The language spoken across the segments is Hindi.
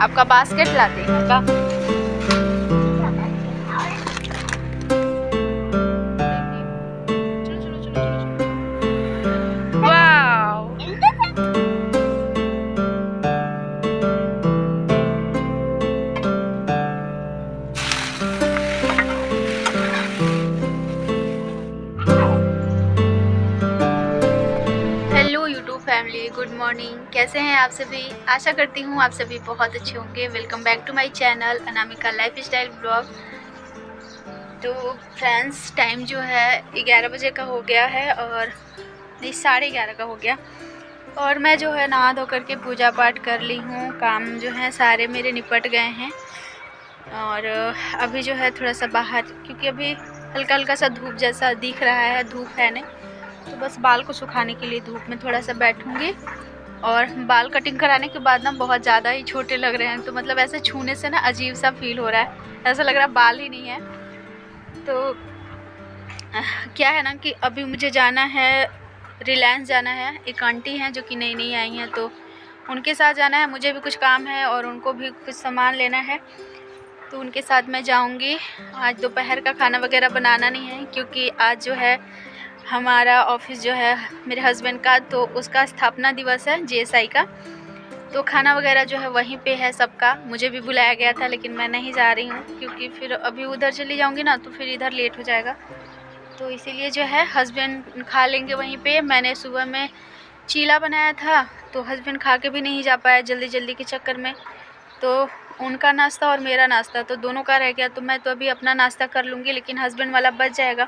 आपका बास्केट लाते हैं का? Hello YouTube family, good morning. कैसे हैं आप सभी? आशा करती हूँ आप सभी बहुत अच्छे होंगे। Welcome back to my channel Anamika lifestyle blog. तो फ्रेंड्स, टाइम जो है 11 बजे का हो गया है और नहीं 11:30 का हो गया। और मैं जो है नहा धो करके पूजा पाठ कर ली हूँ। काम जो है सारे मेरे निपट गए हैं। और अभी जो है थोड़ा सा बाहर, क्योंकि अभी हल्का हल्का सा धूप जैसा दिख रहा है, धूप है नहीं, तो बस बाल को सुखाने के लिए धूप में थोड़ा सा बैठूंगी। और बाल कटिंग कराने के बाद ना बहुत ज़्यादा ही छोटे लग रहे हैं, तो मतलब ऐसे छूने से ना अजीब सा फील हो रहा है, ऐसा लग रहा है बाल ही नहीं है। तो क्या है ना कि अभी मुझे जाना है, रिलायंस जाना है। एक आंटी हैं जो कि नई नई आई हैं, तो उनके साथ जाना है। मुझे भी कुछ काम है और उनको भी कुछ सामान लेना है, तो उनके साथ मैं जाऊंगी। आज दोपहर का खाना वगैरह बनाना नहीं है, क्योंकि आज जो है हमारा ऑफिस जो है मेरे हस्बैंड का, तो उसका स्थापना दिवस है जेएसआई का। तो खाना वगैरह जो है वहीं पे है सबका। मुझे भी बुलाया गया था, लेकिन मैं नहीं जा रही हूँ, क्योंकि फिर अभी उधर चली जाऊँगी ना तो फिर इधर लेट हो जाएगा। तो इसीलिए जो है हस्बैंड खा लेंगे वहीं पे। मैंने सुबह में चीला बनाया था, तो हस्बैंड खा के भी नहीं जा पाया जल्दी जल्दी के चक्कर में। तो उनका नाश्ता और मेरा नाश्ता तो दोनों का रह गया। तो मैं तो अभी अपना नाश्ता कर लूँगी, लेकिन हस्बैंड वाला बच जाएगा,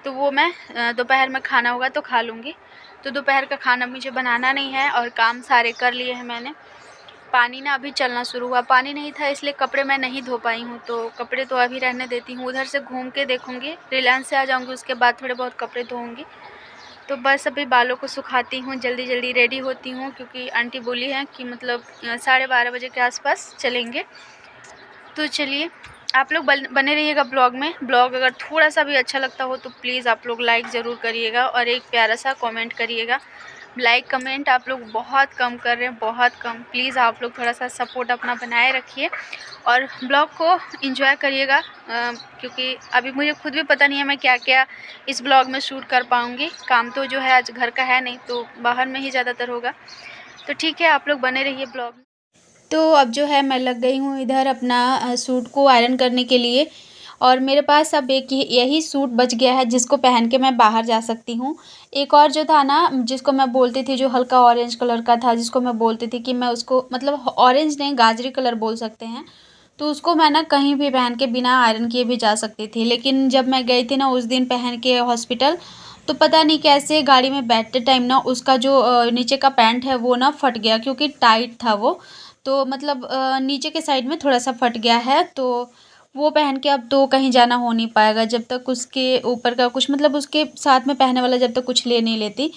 तो वो मैं दोपहर में खाना होगा तो खा लूँगी। तो दोपहर का खाना मुझे बनाना नहीं है और काम सारे कर लिए हैं मैंने। पानी ना अभी चलना शुरू हुआ, पानी नहीं था इसलिए कपड़े मैं नहीं धो पाई हूँ, तो कपड़े तो अभी रहने देती हूँ। उधर से घूम के देखूँगी, रिलायंस से आ जाऊँगी, उसके बाद थोड़े बहुत कपड़े धोऊँगी। तो बस अभी बालों को सुखाती हूँ, जल्दी जल्दी रेडी होती हूँ, क्योंकि आंटी बोली है कि मतलब 12:30 बजे के आसपास चलेंगे। तो चलिए, आप लोग बने रहिएगा ब्लॉग में। ब्लॉग अगर थोड़ा सा भी अच्छा लगता हो तो प्लीज़ आप लोग लाइक ज़रूर करिएगा और एक प्यारा सा कमेंट करिएगा। लाइक कमेंट आप लोग बहुत कम कर रहे हैं, बहुत कम। प्लीज़ आप लोग थोड़ा सा सपोर्ट अपना बनाए रखिए और ब्लॉग को एंजॉय करिएगा, क्योंकि अभी मुझे खुद भी पता नहीं है मैं क्या क्या इस ब्लॉग में शूट कर पाऊँगी। काम तो जो है आज घर का है नहीं, तो बाहर में ही ज़्यादातर होगा। तो ठीक है, आप लोग बने रहिए ब्लॉग में। तो अब जो है मैं लग गई हूँ इधर अपना सूट को आयरन करने के लिए। और मेरे पास अब एक यही सूट बच गया है जिसको पहन के मैं बाहर जा सकती हूँ। एक और जो था ना, जिसको मैं बोलती थी, जो हल्का ऑरेंज कलर का था, जिसको मैं बोलती थी कि मैं उसको मतलब ऑरेंज नहीं, गाजरी कलर बोल सकते हैं, तो उसको मैं ना कहीं भी पहन के बिना आयरन किए भी जा सकती थी। लेकिन जब मैं गई थी ना उस दिन पहन के हॉस्पिटल, तो पता नहीं कैसे गाड़ी में बैठते टाइम ना उसका जो नीचे का पैंट है वो ना फट गया, क्योंकि टाइट था वो। तो मतलब नीचे के साइड में थोड़ा सा फट गया है, तो वो पहन के अब तो कहीं जाना हो नहीं पाएगा जब तक उसके ऊपर का कुछ, मतलब उसके साथ में पहनने वाला जब तक कुछ ले नहीं लेती।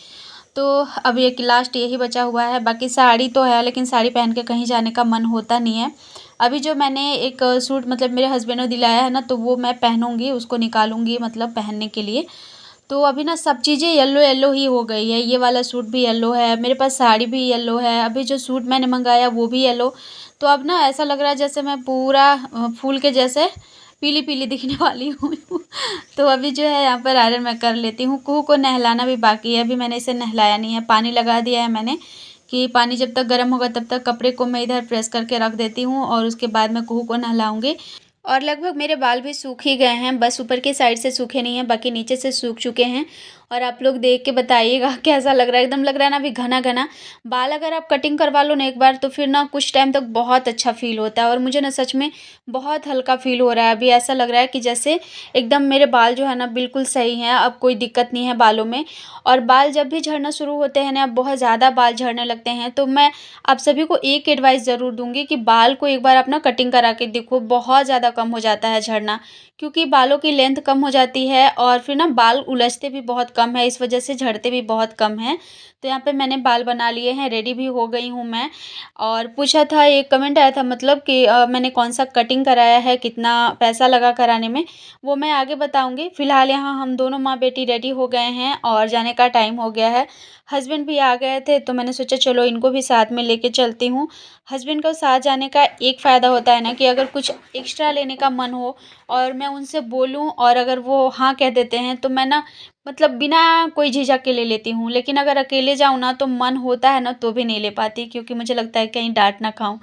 तो अब ये लास्ट यही बचा हुआ है। बाकी साड़ी तो है, लेकिन साड़ी पहन के कहीं जाने का मन होता नहीं है। अभी जो मैंने एक सूट मतलब मेरे हस्बैंड ने दिलाया है ना, तो वो मैं पहनूंगी, उसको निकालूंगी मतलब पहनने के लिए। तो अभी ना सब चीज़ें येलो येलो ही हो गई है। ये वाला सूट भी येलो है, मेरे पास साड़ी भी येलो है, अभी जो सूट मैंने मंगाया वो भी येलो। तो अब ना ऐसा लग रहा है जैसे मैं पूरा फूल के जैसे पीली पीली दिखने वाली हूँ। तो अभी जो है यहाँ पर आयरन मैं कर लेती हूँ। कुहू को नहलाना भी बाकी है, अभी मैंने इसे नहलाया नहीं है। पानी लगा दिया है मैंने कि पानी जब तक गर्म होगा तब तक कपड़े को मैं इधर प्रेस करके रख देती हूँ और उसके बाद मैं कुहू को नहलाऊँगी। और लगभग मेरे बाल भी सूख ही गए हैं, बस ऊपर के साइड से सूखे नहीं हैं, बाकी नीचे से सूख चुके हैं। और आप लोग देख के बताइएगा कैसा लग रहा है। एकदम लग रहा है ना अभी घना घना बाल। अगर आप कटिंग करवा लो ना एक बार, तो फिर ना कुछ टाइम तक बहुत अच्छा फील होता है। और मुझे ना सच में बहुत हल्का फील हो रहा है अभी। ऐसा लग रहा है कि जैसे एकदम मेरे बाल जो है ना बिल्कुल सही हैं, अब कोई दिक्कत नहीं है बालों में। और बाल जब भी झड़ना शुरू होते हैं ना, अब बहुत ज़्यादा बाल झड़ने लगते हैं, तो मैं आप सभी को एक एडवाइस ज़रूर दूंगी कि बाल को एक बार अपना कटिंग करा के देखो, बहुत ज़्यादा कम हो जाता है झड़ना। क्योंकि बालों की लेंथ कम हो जाती है और फिर ना बाल उलझते भी बहुत कम है, इस वजह से झड़ते भी बहुत कम हैं। तो यहाँ पे मैंने बाल बना लिए हैं, रेडी भी हो गई हूँ मैं। और पूछा था, एक कमेंट आया था मतलब कि मैंने कौन सा कटिंग कराया है, कितना पैसा लगा कराने में, वो मैं आगे बताऊँगी। फ़िलहाल यहाँ हम दोनों माँ बेटी रेडी हो गए हैं और जाने का टाइम हो गया है। हस्बैंड भी आ गए थे तो मैंने सोचा चलो इनको भी साथ में लेके चलती हूँ। हस्बैंड को साथ जाने का एक फ़ायदा होता है ना कि अगर कुछ एक्स्ट्रा लेने का मन हो और मैं उनसे बोलूँ और अगर वो हाँ कह देते हैं तो मैं ना मतलब बिना कोई झिझक के ले लेती हूँ। लेकिन अगर अकेले जाऊँ ना तो मन होता है ना तो भी नहीं ले पाती, क्योंकि मुझे लगता है कहीं डाँट ना खाऊँ।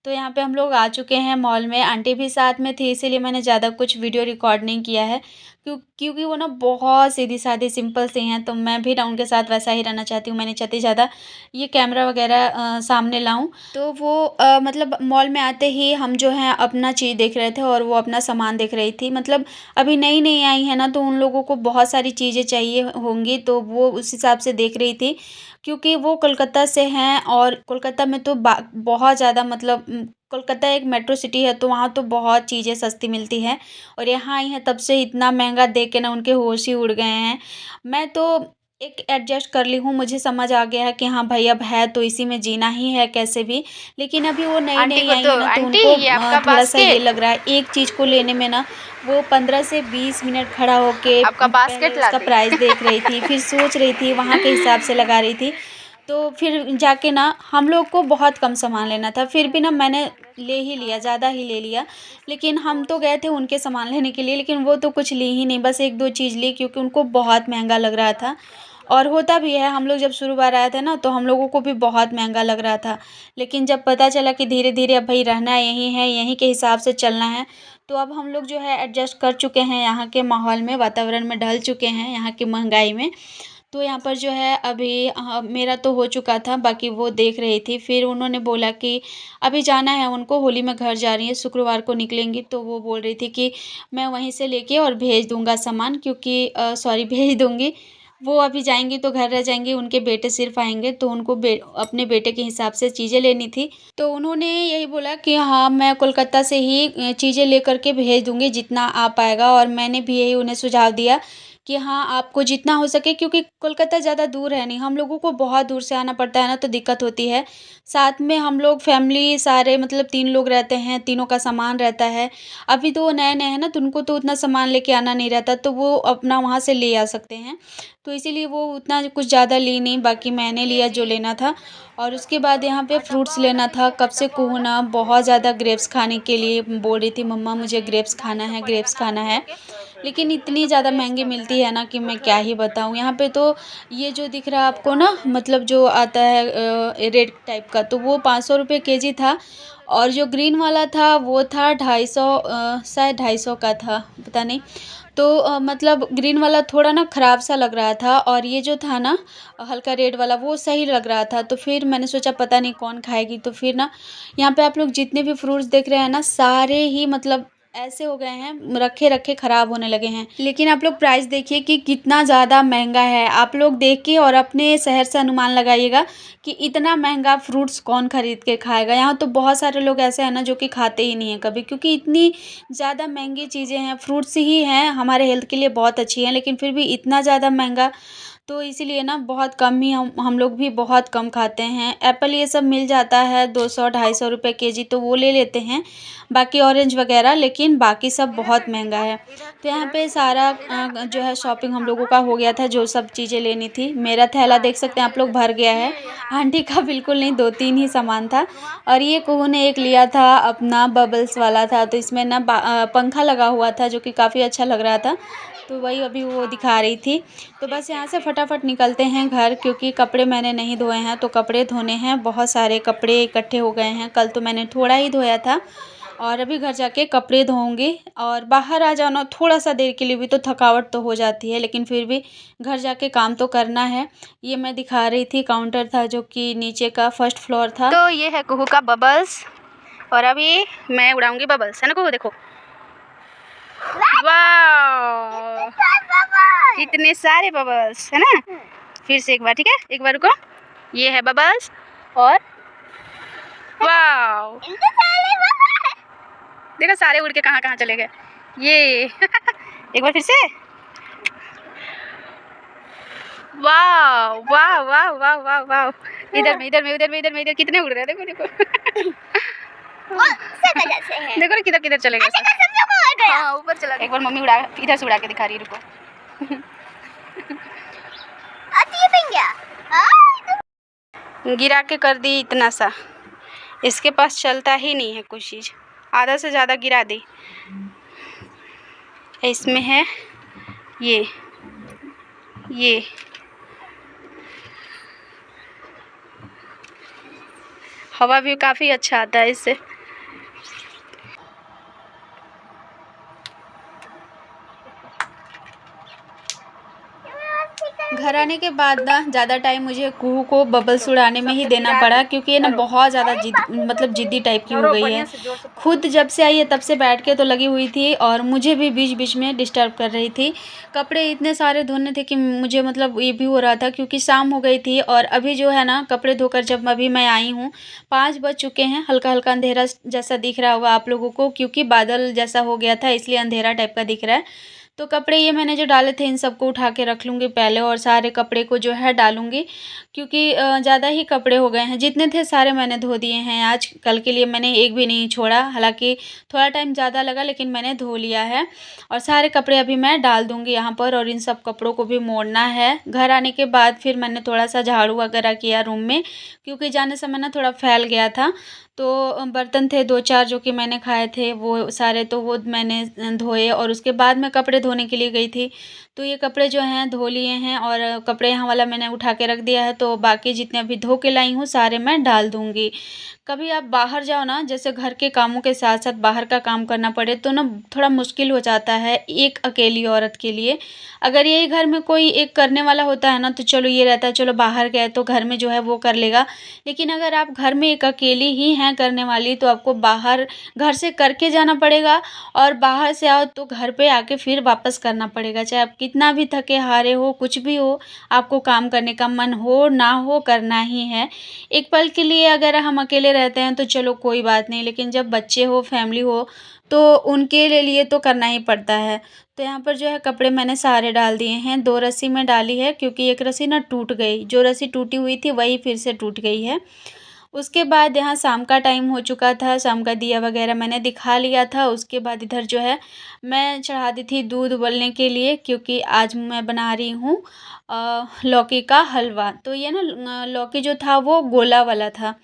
तो यहाँ पे हम लोग आ चुके हैं मॉल में, आंटी भी साथ में थी, इसीलिए मैंने ज़्यादा कुछ वीडियो रिकॉर्ड नहीं किया है। क्योंकि वो ना बहुत सीधी-सादी सिंपल सी हैं, तो मैं भी ना उनके साथ वैसा ही रहना चाहती हूँ। मैं नहीं चाहती ज़्यादा ये कैमरा वगैरह सामने लाऊँ। तो वो मतलब मॉल में आते ही हम जो है अपना चीज़ देख रहे थे और वो अपना सामान देख रही थी। मतलब अभी नई-नई आई है ना, तो उन लोगों को बहुत सारी चीज़ें चाहिए होंगी, तो वो उस हिसाब से देख रही थी। क्योंकि वो कोलकाता से हैं और कोलकाता में तो बहुत ज़्यादा मतलब कोलकाता एक मेट्रो सिटी है, तो वहाँ तो बहुत चीज़ें सस्ती मिलती हैं। और यहाँ आई हैं तब से इतना महंगा देख के ना उनके होश ही उड़ गए हैं। मैं तो एक एडजस्ट कर ली हूँ, मुझे समझ आ गया है कि हाँ भाई अब है तो इसी में जीना ही है कैसे भी। लेकिन अभी वो नई आंटी नई को आई तो है ना, तो आंटी उनको ये आपका थोड़ा सा ये बास्केट। लग रहा है एक चीज़ को लेने में ना, वो 15 से 20 मिनट खड़ा होके आपका पहले बास्केट ला उसका दी। प्राइस देख रही थी, फिर सोच रही थी, वहाँ के हिसाब से लगा रही थी। तो फिर जाके ना हम लोग को बहुत कम सामान लेना था, फिर भी ना मैंने ले ही लिया, ज़्यादा ही ले लिया। लेकिन हम तो गए थे उनके सामान लेने के लिए, लेकिन वो तो कुछ ली ही नहीं, बस 1-2 चीज़ ली क्योंकि उनको बहुत महंगा लग रहा था। और होता भी है, हम लोग जब शुरू बार आए थे ना तो हम लोगों को भी बहुत महंगा लग रहा था। लेकिन जब पता चला कि धीरे-धीरे अब भई रहना यहीं है, यहीं के हिसाब से चलना है, तो अब हम लोग जो है एडजस्ट कर चुके हैं यहाँ के माहौल में, वातावरण में ढल चुके हैं, यहाँ की महँगाई में। तो यहाँ पर जो है अभी मेरा तो हो चुका था, बाकी वो देख रही थी। फिर उन्होंने बोला कि अभी जाना है उनको, होली में घर जा रही हैं, शुक्रवार को निकलेंगी। तो वो बोल रही थी कि मैं वहीं से लेके और भेज दूँगा सामान, क्योंकि सॉरी भेज दूँगी। वो अभी जाएँगी तो घर रह जाएँगी, उनके बेटे सिर्फ़ आएँगे, तो उनको अपने बेटे के हिसाब से चीज़ें लेनी थी। तो उन्होंने यही बोला कि हाँ, मैं कोलकाता से ही चीज़ें लेकर के भेज दूँगी जितना आ पाएगा, और मैंने भी यही उन्हें सुझाव दिया कि हाँ, आपको जितना हो सके, क्योंकि कोलकाता ज़्यादा दूर है नहीं, हम लोगों को बहुत दूर से आना पड़ता है ना, तो दिक्कत होती है। साथ में हम लोग फैमिली सारे मतलब 3 लोग रहते हैं, तीनों का सामान रहता है। अभी तो वो नए-नए हैं ना, तो उनको तो उतना सामान लेके आना नहीं रहता, तो वो अपना वहाँ से ले आ सकते हैं। तो इसीलिए वो उतना कुछ ज़्यादा ली नहीं, बाकी मैंने लिया जो लेना था। और उसके बाद यहाँ पे फ्रूट्स लेना था, कब से कहूँ ना बहुत ज़्यादा ग्रेप्स खाने के लिए बोल रही थी, मम्मा मुझे ग्रेप्स खाना है, ग्रेप्स खाना है। लेकिन इतनी ज़्यादा महँगी मिलती है ना कि मैं क्या ही बताऊँ। यहाँ पे तो ये जो दिख रहा है आपको ना, मतलब जो आता है रेड टाइप का, तो वो 500 रुपए केजी था। और जो ग्रीन वाला था वो था 250, शायद 250 का था, पता नहीं। तो मतलब ग्रीन वाला थोड़ा ना ख़राब सा लग रहा था, और ये जो था ना हल्का रेड वाला वो सही लग रहा था। तो फिर मैंने सोचा पता नहीं कौन खाएगी, तो फिर ना यहाँ पे आप लोग जितने भी फ्रूट्स देख रहे हैं ना, सारे ही मतलब ऐसे हो गए हैं, रखे-रखे ख़राब होने लगे हैं। लेकिन आप लोग प्राइस देखिए कि कितना ज़्यादा महँगा है। आप लोग देख के और अपने शहर से अनुमान लगाइएगा कि इतना महँगा फ्रूट्स कौन खरीद के खाएगा। यहाँ तो बहुत सारे लोग ऐसे हैं ना जो कि खाते ही नहीं हैं कभी, क्योंकि इतनी ज़्यादा महँगी चीज़ें हैं। फ्रूट्स ही हैं, हमारे हेल्थ के लिए बहुत अच्छी हैं, लेकिन फिर भी इतना ज़्यादा महँगा, तो इसीलिए ना बहुत कम ही हम लोग भी बहुत कम खाते हैं। एप्पल ये सब मिल जाता है 200-250 रुपए केजी, तो वो ले लेते हैं, बाकी ऑरेंज वगैरह, लेकिन बाकी सब बहुत महँगा है। तो यहाँ पे सारा जो है शॉपिंग हम लोगों का हो गया था, जो सब चीज़ें लेनी थी। मेरा थैला देख सकते हैं आप लोग भर गया है, आंटी का बिल्कुल नहीं, 2-3 ही सामान था। और ये कुहू ने एक लिया था अपना, बबल्स वाला था, तो इसमें ना पंखा लगा हुआ था जो कि काफ़ी अच्छा लग रहा था, तो वही अभी वो दिखा रही थी। तो बस यहाँ से फटाफट निकलते हैं घर, क्योंकि कपड़े मैंने नहीं धोए हैं, तो कपड़े धोने हैं। बहुत सारे कपड़े इकट्ठे हो गए हैं, कल तो मैंने थोड़ा ही धोया था, और अभी घर जाके कपड़े धोऊँगी। और बाहर आ जाओ ना थोड़ा-सा देर के लिए भी तो थकावट तो हो जाती है, लेकिन फिर भी घर जाके काम तो करना है। ये मैं दिखा रही थी, काउंटर था जो कि नीचे का फर्स्ट फ्लोर था। तो ये है कुहू का बबल्स, और अभी मैं उड़ाऊंगी बबल्स, है ना कुहू, देखो। वाह, कितने सारे बबल्स है ना। फिर से एक बार, ठीक है, एक बार रुको। ये है बबल्स, और वाह, देखो सारे उड़ के कहाँ कहाँ चले गए ये एक बार फिर से। वाह वाह वाह वाह वाह वाह। इधर में इधर में उधर में इधर में इधर कितने उड़ रहे हैं, देखो देखो। देखो ना किधर किधर चले गए। हाँ ऊपर चला गया। एक बार मम्मी उड़ा इधर से उड़ा के दिखा रही है, रुको। गिरा के कर दी इतना सा, इसके पास चलता ही नहीं है कुछ चीज़, आधा से ज़्यादा गिरा दी। इसमें है ये हवा भी काफ़ी अच्छा आता है इससे। घर आने के बाद ना ज़्यादा टाइम मुझे कुहू को बबल्स उड़ाने में ही देना पड़ा, क्योंकि ये ना बहुत ज़्यादा जिद्दी टाइप की हो गई है। खुद जब से आई है तब से बैठ के तो लगी हुई थी और मुझे भी बीच बीच में डिस्टर्ब कर रही थी। कपड़े इतने सारे धोने थे कि मुझे मतलब ये भी हो रहा था, क्योंकि शाम हो गई थी। और अभी जो है ना कपड़े धोकर जब अभी मैं आई हूँ 5 बज चुके हैं। हल्का हल्का अंधेरा जैसा दिख रहा होगा आप लोगों को, क्योंकि बादल जैसा हो गया था इसलिए अंधेरा टाइप का दिख रहा है। तो कपड़े ये मैंने जो डाले थे इन सबको उठा के रख लूँगी पहले, और सारे कपड़े को जो है डालूँगी, क्योंकि ज़्यादा ही कपड़े हो गए हैं। जितने थे सारे मैंने धो दिए हैं आज, कल के लिए मैंने एक भी नहीं छोड़ा। हालांकि थोड़ा टाइम ज़्यादा लगा लेकिन मैंने धो लिया है। और सारे कपड़े अभी मैं डाल दूँगी यहाँ पर, और इन सब कपड़ों को भी मोड़ना है। घर आने के बाद फिर मैंने थोड़ा सा झाड़ू वगैरह किया रूम में, क्योंकि जाने समय ना थोड़ा फैल गया था। तो बर्तन थे 2-4 जो कि मैंने खाए थे वो सारे, तो वो मैंने धोए और उसके बाद मैं कपड़े धोने के लिए गई थी। तो ये कपड़े जो हैं धो लिए हैं, और कपड़े यहाँ वाला मैंने उठा के रख दिया है। तो बाकी जितने अभी धो के लाई हूँ सारे मैं डाल दूँगी। कभी आप बाहर जाओ ना, जैसे घर के कामों के साथ साथ बाहर का काम करना पड़े तो ना थोड़ा मुश्किल हो जाता है एक अकेली औरत के लिए। अगर यही घर में कोई एक करने वाला होता है ना तो चलो ये रहता है, चलो बाहर गए तो घर में जो है वो कर लेगा। लेकिन अगर आप घर में एक अकेली ही हैं करने वाली, तो आपको बाहर घर से करके जाना पड़ेगा, और बाहर से आओ तो घर पे आके फिर वापस करना पड़ेगा। चाहे आप कितना भी थके हारे हो, कुछ भी हो, आपको काम करने का मन हो ना हो, करना ही है। एक पल के लिए अगर हम अकेले रहते हैं तो चलो कोई बात नहीं, लेकिन जब बच्चे हो, फैमिली हो, तो उनके लिए तो करना ही पड़ता है। तो यहाँ पर जो है कपड़े मैंने सारे डाल दिए हैं। 2 रस्सी में डाली है, क्योंकि एक रस्सी ना टूट गई, जो रस्सी टूटी हुई थी वही फिर से टूट गई है। उसके बाद यहाँ शाम का टाइम हो चुका था, शाम का दिया वगैरह मैंने दिखा लिया था। उसके बाद इधर जो है मैं चढ़ा दी थी दूध उबलने के लिए, क्योंकि आज मैं बना रही हूँ लौकी का हलवा। तो ये ना लौकी जो था वो गोला वाला था,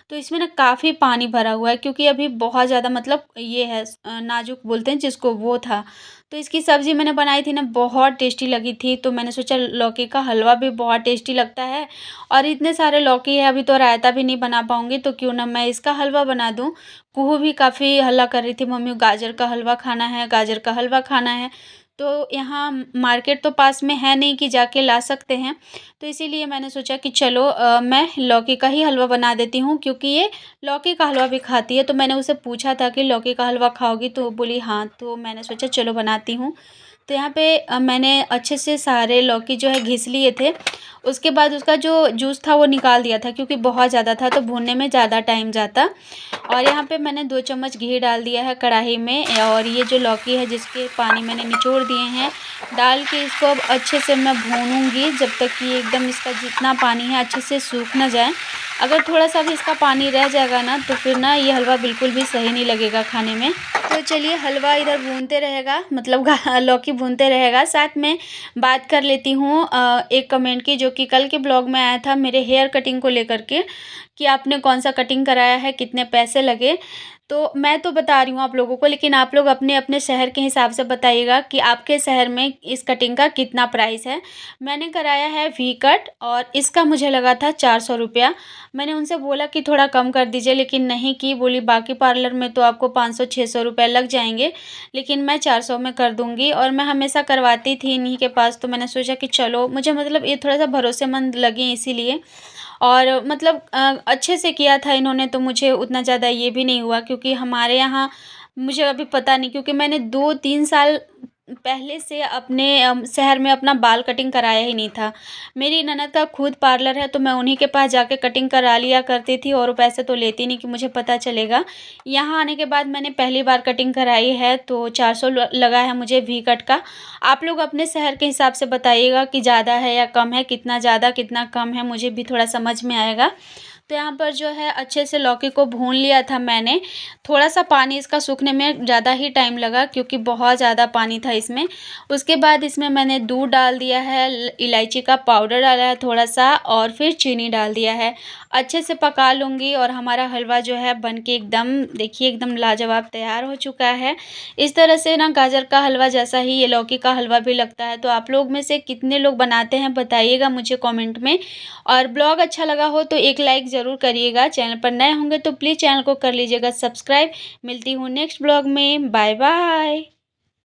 तो इसमें ना काफ़ी पानी भरा हुआ है, क्योंकि अभी बहुत ज़्यादा मतलब ये है नाजुक बोलते हैं जिसको, वो था। तो इसकी सब्ज़ी मैंने बनाई थी ना, बहुत टेस्टी लगी थी। तो मैंने सोचा लौकी का हलवा भी बहुत टेस्टी लगता है, और इतने सारे लौकी है, अभी तो रायता भी नहीं बना पाऊँगी, तो क्यों ना मैं इसका हलवा बना दूँ। कुहू भी काफ़ी हल्ला कर रही थी, मम्मी गाजर का हलवा खाना है, गाजर का हलवा खाना है। तो यहाँ मार्केट तो पास में है नहीं कि जाके ला सकते हैं, तो इसीलिए मैंने सोचा कि चलो मैं लौकी का ही हलवा बना देती हूँ, क्योंकि ये लौकी का हलवा भी खाती है। तो मैंने उसे पूछा था कि लौकी का हलवा खाओगी, तो बोली हाँ। तो मैंने सोचा चलो बनाती हूँ। तो यहाँ पे मैंने अच्छे से सारे लौकी जो है घिस लिए थे। उसके बाद उसका जो जूस था वो निकाल दिया था, क्योंकि बहुत ज़्यादा था तो भूनने में ज़्यादा टाइम जाता। और यहाँ पे मैंने 2 चम्मच घी डाल दिया है कढ़ाई में, और ये जो लौकी है जिसके पानी मैंने निचोड़ दिए हैं डाल के इसको अब अच्छे से मैं भूनूंगी, जब तक कि एकदम इसका जितना पानी है अच्छे से सूख ना जाए। अगर थोड़ा सा भी इसका पानी रह जाएगा ना तो फिर ना ये हलवा बिल्कुल भी सही नहीं लगेगा खाने में। तो चलिए हलवा इधर भूनते रहेगा, मतलब लौकी भूनते रहेगा, साथ में बात कर लेती हूँ एक कमेंट की, जो कि कल के ब्लॉग में आया था मेरे हेयर कटिंग को लेकर के, कि आपने कौन सा कटिंग कराया है, कितने पैसे लगे। तो मैं तो बता रही हूँ आप लोगों को, लेकिन आप लोग अपने अपने शहर के हिसाब से बताइएगा कि आपके शहर में इस कटिंग का कितना प्राइस है। मैंने कराया है वी कट, और इसका मुझे लगा था 400 रुपया। मैंने उनसे बोला कि थोड़ा कम कर दीजिए, लेकिन नहीं की, बोली बाकी पार्लर में तो आपको 500-600 रुपये लग जाएंगे, लेकिन मैं 400 में कर दूंगी। और मैं हमेशा करवाती थी इन्हीं के पास, तो मैंने सोचा कि चलो, मुझे मतलब ये थोड़ा सा भरोसेमंद लगे इसीलिए। और मतलब अच्छे से किया था इन्होंने, तो मुझे उतना ज़्यादा ये भी नहीं हुआ, क्योंकि हमारे यहाँ मुझे अभी पता नहीं, क्योंकि मैंने 2-3 साल पहले से अपने शहर में अपना बाल कटिंग कराया ही नहीं था। मेरी ननद का खुद पार्लर है, तो मैं उन्हीं के पास जाके कटिंग करा लिया करती थी और वो पैसे तो लेती नहीं कि मुझे पता चलेगा। यहाँ आने के बाद मैंने पहली बार कटिंग कराई है, तो 400 लगा है मुझे वी कट का। आप लोग अपने शहर के हिसाब से बताइएगा कि ज़्यादा है या कम है, कितना ज़्यादा कितना कम है, मुझे भी थोड़ा समझ में आएगा। तो यहाँ पर जो है अच्छे से लौकी को भून लिया था मैंने। थोड़ा-सा पानी इसका सूखने में ज़्यादा ही टाइम लगा, क्योंकि बहुत ज़्यादा पानी था इसमें। उसके बाद इसमें मैंने दूध डाल दिया है, इलायची का पाउडर डाला है थोड़ा-सा, और फिर चीनी डाल दिया है। अच्छे से पका लूँगी और हमारा हलवा जो है बन के एकदम, देखिए, एकदम लाजवाब तैयार हो चुका है। इस तरह से ना गाजर का हलवा जैसा ही ये लौकी का हलवा भी लगता है। तो आप लोग में से कितने लोग बनाते हैं बताइएगा मुझे कमेंट में। और ब्लॉग अच्छा लगा हो तो एक लाइक ज़रूर करिएगा। चैनल पर नए होंगे तो प्लीज़ चैनल को कर लीजिएगा सब्सक्राइब। मिलती हूँ नेक्स्ट ब्लॉग में। Bye bye.